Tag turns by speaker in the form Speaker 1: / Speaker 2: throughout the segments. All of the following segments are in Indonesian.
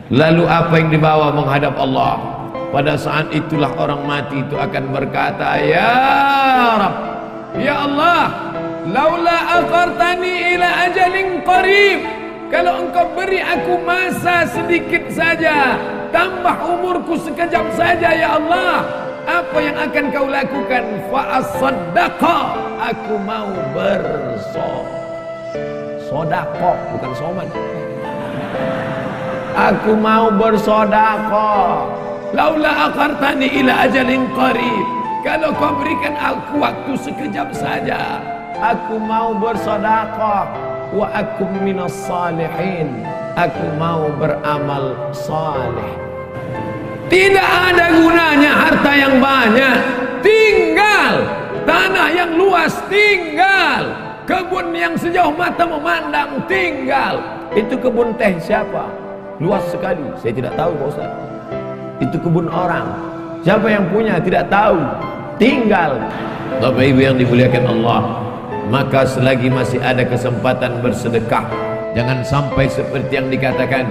Speaker 1: Lalu apa yang dibawa menghadap Allah? Pada saat itulah orang mati itu akan berkata, ya Rabb, ya Allah, laula akhartani ila ajalin qarib, kalau engkau beri aku masa sedikit saja, tambah umurku sekejap saja ya Allah, apa yang akan kau lakukan? Fa as-saddaqa, aku mau bersodaqah, bukan soman. Aku mau bersodaqah. Laula akhartani ila ajalin qarib, kalau kau berikan aku waktu sekejap saja, aku mau bersodaqah. Wa akum minas salihin, aku mau beramal saleh. Tidak ada gunanya harta yang banyak, tinggal tanah yang luas, tinggal kebun yang sejauh mata memandang, tinggal. Itu kebun teh siapa? Luas sekali, saya tidak tahu Pak Ustaz. Itu kebun orang, siapa yang punya tidak tahu, tinggal. Bapak Ibu yang dimuliakan Allah, maka selagi masih ada kesempatan bersedekah, jangan sampai seperti yang dikatakan,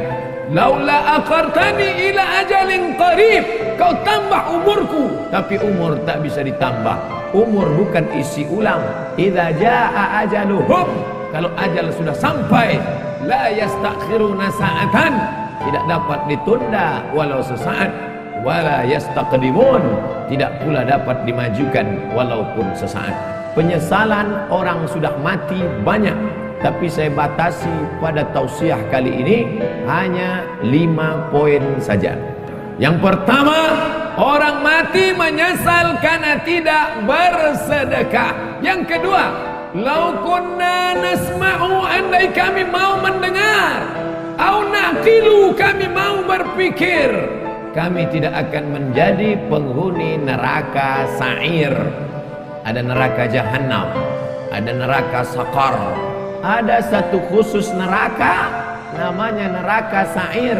Speaker 1: laula akhartani ila ajalin qarib, kau tambah umurku, tapi umur tak bisa ditambah. Umur bukan isi ulang. Idza jaa ajaluhum, kalau ajal sudah sampai, la yastakhiruna sa'atan, tidak dapat ditunda walau sesaat, wala yastaqdimun, tidak pula dapat dimajukan walaupun sesaat. Penyesalan orang sudah mati banyak, tapi saya batasi pada tausiah kali ini hanya 5 poin saja. Yang pertama, orang mati menyesal karena tidak bersedekah. Yang kedua, lau kunna nasma'u, andai kami mau mendengar, au naqilu, kami mau berpikir, kami tidak akan menjadi penghuni neraka sa'ir. Ada neraka jahanam, ada neraka sakar, ada satu khusus neraka namanya neraka sa'ir.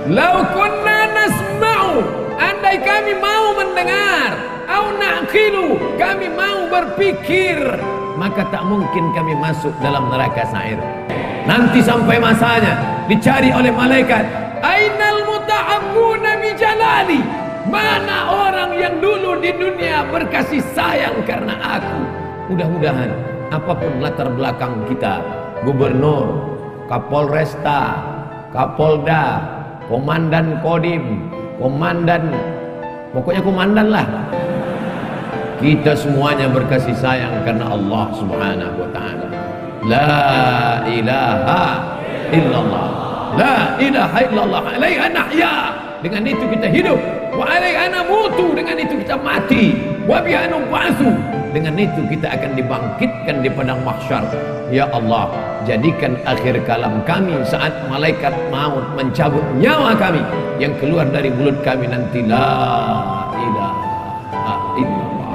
Speaker 1: Lau kunna nasma'u, andai kami mau mendengar, au naqilu, kami mau berpikir, maka tak mungkin kami masuk dalam neraka sa'ir. Nanti sampai masanya dicari oleh malaikat, ainal muta'abbuna bi jalali, mana orang yang dulu di dunia berkasih sayang karena aku. Mudah-mudahan apapun latar belakang kita, gubernur, kapolresta, kapolda, komandan kodim, komandan, pokoknya komandan lah, kita semuanya berkasih sayang karena Allah subhanahu wa ta'ala. La ilaha illallah, la ilaha illallah, alaiha nahya, dengan itu kita hidup, wa alaiha namutu, dengan itu kita mati, wa biha nub'atsu, dengan itu kita akan dibangkitkan di padang mahsyar. Ya Allah, jadikan akhir kalam kami saat malaikat maut mencabut nyawa kami, yang keluar dari mulut kami nanti la ilaha illallah.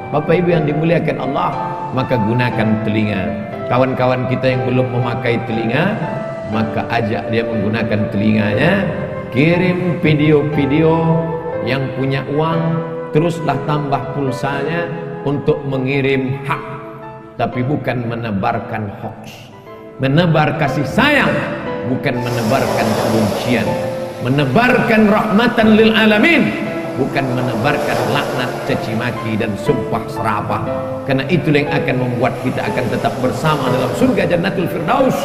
Speaker 1: Bapak Ibu yang dimuliakan Allah, maka gunakan telinga. Kawan-kawan kita yang belum memakai telinga, maka ajak dia menggunakan telinganya. Kirim video-video, yang punya uang teruslah tambah pulsanya untuk mengirim hak, tapi bukan menebarkan hoax. Menebar kasih sayang, bukan menebarkan kebencian. Menebarkan rahmatan lil alamin, bukan menebarkan laknat, caci maki dan sumpah serapah. Karena itulah yang akan membuat kita akan tetap bersama dalam surga Jannatul Firdaus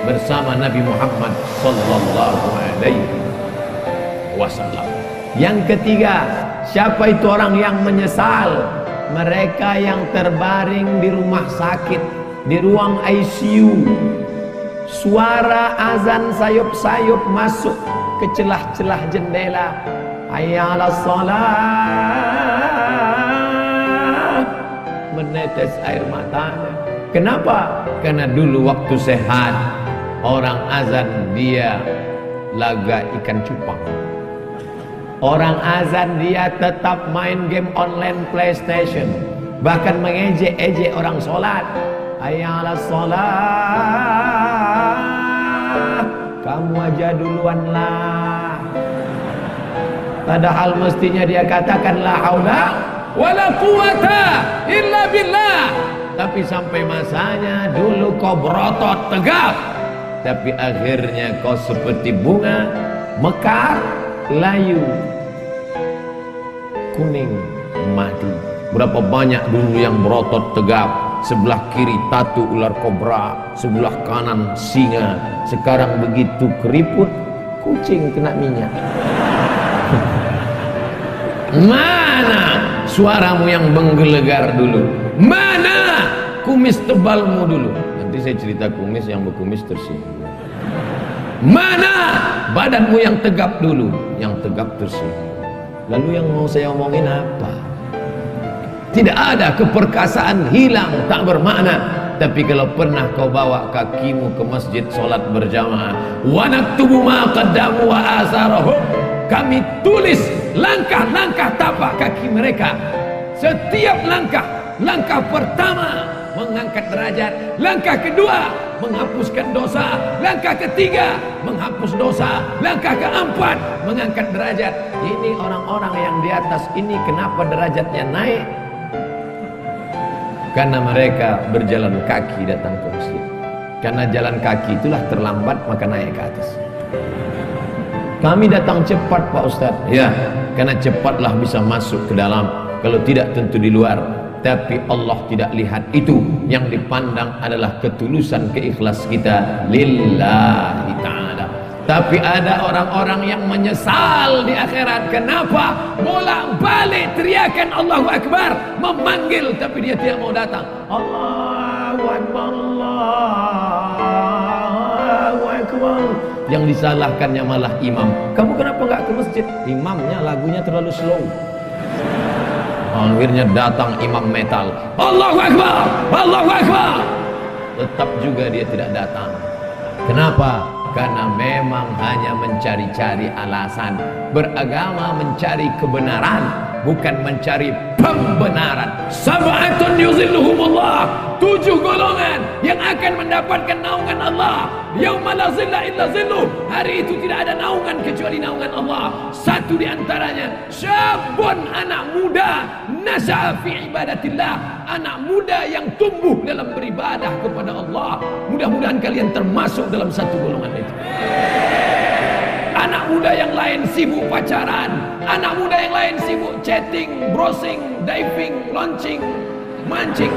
Speaker 1: bersama Nabi Muhammad sallallahu alaihi wasallam. Yang ketiga, siapa itu orang yang menyesal? Mereka yang terbaring di rumah sakit, di ruang ICU, suara azan sayup-sayup masuk ke celah-celah jendela, hayya 'alas shalah, menetes air matanya. Kenapa? Karena dulu waktu sehat, orang azan dia laga ikan cupang. Orang azan dia tetap main game online PlayStation, bahkan mengejek-ejek orang sholat. Hayya 'alas shalah, kamu aja duluan lah. Padahal mestinya dia katakan la haula wala quwata illa billah. Tapi sampai masanya dulu kau berotot tegap, tapi akhirnya kau seperti bunga mekar, layu, kuning, mati. Berapa banyak dulu yang berotot tegap, sebelah kiri tatu ular kobra, sebelah kanan singa. Sekarang begitu keriput, kucing kena minyak. Mana suaramu yang menggelegar dulu? Mana kumis tebalmu dulu? Nanti saya cerita kumis, yang berkumis tersinggung. Mana badanmu yang tegap dulu? Yang tegap tersinggung. Lalu yang mau saya omongin apa? Tidak ada, keperkasaan hilang, tak bermakna. Tapi kalau pernah kau bawa kakimu ke masjid solat berjamaah, wa naktubu ma qaddamu wa asarahum, kami tulis langkah-langkah tapak kaki mereka. Setiap langkah, langkah pertama mengangkat derajat, langkah kedua menghapuskan dosa, langkah ketiga menghapus dosa, langkah keempat mengangkat derajat. Ini orang-orang yang di atas ini kenapa derajatnya naik? Karena mereka berjalan kaki datang ke masjid. Karena jalan kaki itulah terlambat, maka naik ke atas. Kami datang cepat Pak Ustaz. Ya, karena cepatlah bisa masuk ke dalam. Kalau tidak tentu di luar. Tapi Allah tidak lihat itu. Yang dipandang adalah ketulusan, keikhlas kita lillahi ta'ala. Tapi ada orang-orang yang menyesal di akhirat. Kenapa? Bolak-balik teriakan Allahu Akbar, memanggil tapi dia tidak mau datang. Allahu Akbar, Allahu Akbar. Yang disalahkannya malah imam. Kamu kenapa nggak ke masjid? Imamnya lagunya terlalu slow. Akhirnya datang imam metal. Allahu Akbar, Allahu Akbar. Tetap juga dia tidak datang. Kenapa? Karena memang hanya mencari-cari alasan. Beragama mencari kebenaran, bukan mencari pembenaran. Sab'atun yuzilluhumullah, 7 golongan yang akan mendapatkan naungan Allah. Yauma la zilla illa zilluh, hari itu tidak ada naungan kecuali naungan Allah. Satu di antaranya syabun, anak muda, nas'a fi ibadatillah, anak muda yang tumbuh dalam beribadah kepada Allah. Mudah-mudahan kalian termasuk dalam satu golongan itu. Anak muda yang lain sibuk pacaran, anak muda yang lain sibuk chatting, browsing, diving, launching, mancing.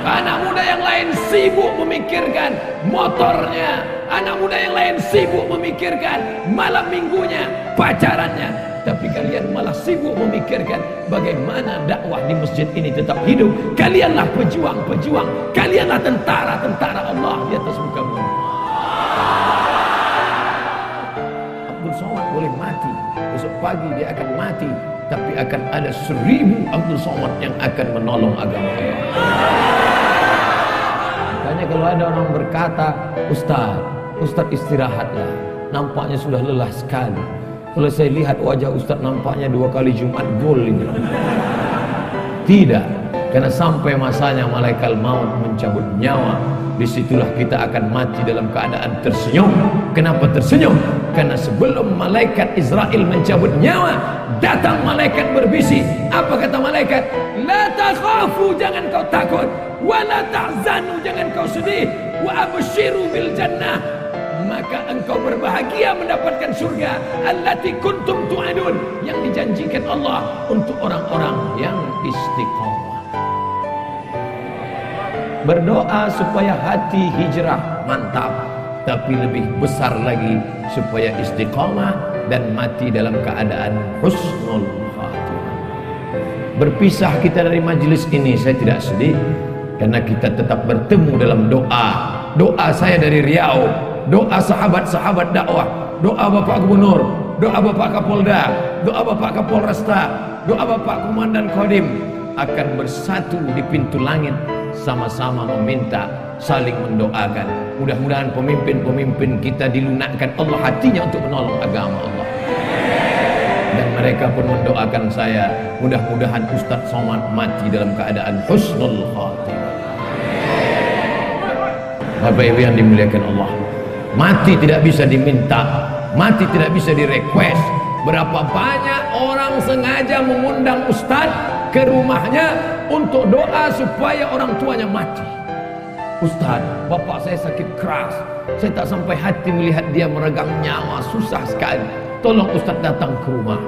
Speaker 1: Anak muda yang lain sibuk memikirkan motornya, anak muda yang lain sibuk memikirkan malam minggunya, pacarannya. Tapi kalian malah sibuk memikirkan bagaimana dakwah di masjid ini tetap hidup. Kalianlah pejuang-pejuang, kalianlah tentara-tentara Allah di atas muka bumi. Abdul Somad boleh mati, besok pagi dia akan mati, tapi akan ada 1000 Abdul Somad yang akan menolong agama Allah. Makanya kalau ada orang berkata, Ustaz istirahatlah, nampaknya sudah lelah sekali. Kalau saya lihat wajah Ustaz nampaknya 2 kali Jumat gol ini. Tidak, karena sampai masanya malaikat maut mencabut nyawa, disitulah kita akan mati dalam keadaan tersenyum. Kenapa tersenyum? Karena sebelum malaikat Israel mencabut nyawa, datang malaikat berbisik. Apa kata malaikat? La takhafu, jangan kau takut. Wa la tahzanu, jangan kau sedih. Wa abshiru bil jannah, maka engkau berbahagia mendapatkan surga allati kuntum tu'adun, yang dijanjikan Allah untuk orang-orang yang istiqomah. Berdoa supaya hati hijrah, mantap. Tapi lebih besar lagi supaya istiqomah dan mati dalam keadaan husnul khatimah. Berpisah kita dari majelis ini saya tidak sedih, karena kita tetap bertemu dalam doa. Doa saya dari Riau, doa sahabat-sahabat dakwah, doa Bapak Gubernur, doa Bapak Kapolda, doa Bapak Kapolresta, doa Bapak Komandan Kodim akan bersatu di pintu langit, sama-sama meminta, saling mendoakan. Mudah-mudahan pemimpin-pemimpin kita dilunakkan Allah hatinya untuk menolong agama Allah. Dan mereka pun mendoakan saya, mudah-mudahan Ustadz Somad mati dalam keadaan husnul khatimah. Bapak Ibu yang dimuliakan Allah, mati tidak bisa diminta, mati tidak bisa direquest. Berapa banyak orang sengaja mengundang Ustadz ke rumahnya untuk doa supaya orang tuanya mati. Ustaz, bapak saya sakit keras, saya tak sampai hati melihat dia meregang nyawa, susah sekali. Tolong Ustaz datang ke rumah.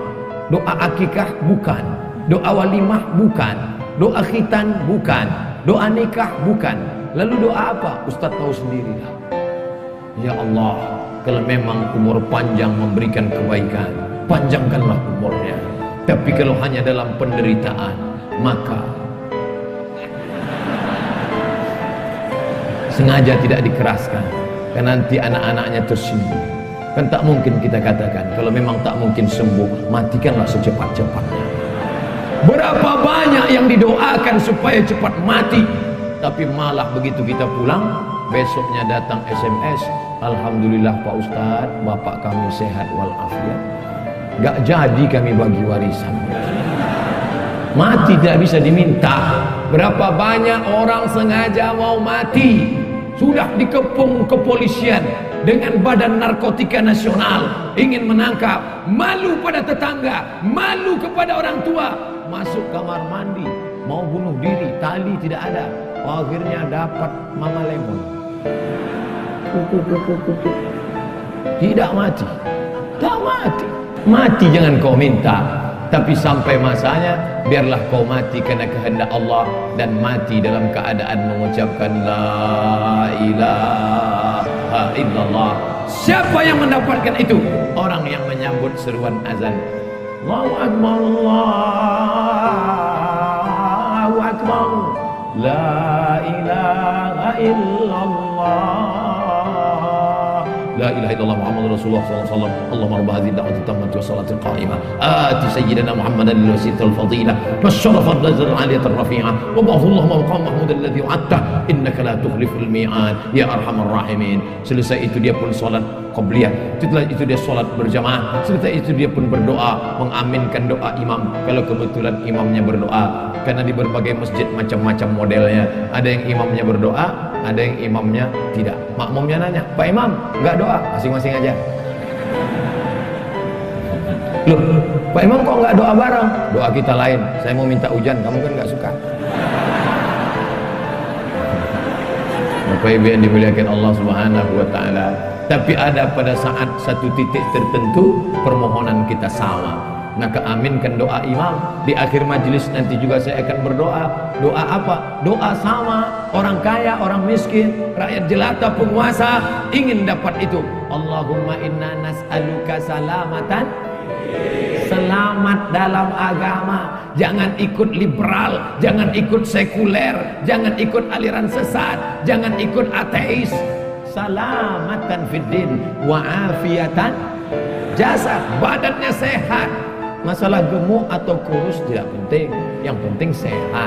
Speaker 1: Doa akikah bukan, doa walimah bukan, doa khitan bukan, doa nikah bukan. Lalu doa apa? Ustaz tahu sendiri lah. Ya Allah, kalau memang umur panjang memberikan kebaikan, panjangkanlah umurnya. Tapi kalau hanya dalam penderitaan, maka sengaja tidak dikeraskan, karena nanti anak-anaknya tersinggung. Kan tak mungkin kita katakan, kalau memang tak mungkin sembuh, matikanlah secepat-cepatnya. Berapa banyak yang didoakan supaya cepat mati, tapi malah begitu kita pulang, besoknya datang SMS, Alhamdulillah Pak Ustadz, bapak kami sehat walafiat. Gak jadi kami bagi warisan. Mati tidak bisa diminta. Berapa banyak orang sengaja mau mati, sudah dikepung kepolisian dengan Badan Narkotika Nasional, ingin menangkap, malu pada tetangga, malu kepada orang tua, masuk kamar mandi, mau bunuh diri, tali tidak ada, akhirnya dapat Mama Lemon. Tidak mati, tak mati. Mati jangan kau minta, tapi sampai masanya biarlah kau mati karena kehendak Allah, dan mati dalam keadaan mengucapkan la ilaha illallah. Siapa yang mendapatkan itu? Orang yang menyambut seruan azan. Allahu akbar, Allahu akbar, la ilaha illallah, la ilaha illallah Muhammadur Rasulullah sallallahu alaihi wasallam. Allahumma rabb hadhihi da'wati tammati wa salatil qa'imah ati sayyidina Muhammadan lil wasilatil fadilah wasyarafat darajal aliyatir rafi'ah wa ba'athullahu maqam mahmud alladhi wa'adta innaka la tukhliful mi'ad ya arhamar rahimin. Selesai itu dia pun salat qabliyah, setelah itu dia salat berjamaah, setelah itu dia pun berdoa, mengaminkan doa imam kalau kebetulan imamnya berdoa, karena di berbagai masjid macam-macam modelnya, ada yang imamnya berdoa, ada yang imamnya tidak. Makmumnya nanya, Pak Imam enggak doa? Masing-masing aja. Loh, Pak Imam kok enggak doa bareng? Doa kita lain, saya mau minta hujan, kamu kan enggak suka. Bapak Ibu yang dimuliakan Allah Subhanahu wa taala, tapi ada pada saat satu titik tertentu permohonan kita sama. Maka aminkan doa imam. Di akhir majelis nanti juga saya akan berdoa. Doa apa? Doa sama. Orang kaya, orang miskin, rakyat jelata, penguasa ingin dapat itu. Allahumma inna nas'aluka salamatan, selamat dalam agama. Jangan ikut liberal, jangan ikut sekuler, jangan ikut aliran sesat, jangan ikut ateis. Salamatan fiddin wa afiatan jasad, badannya sehat. Masalah gemuk atau kurus tidak penting, yang penting sehat.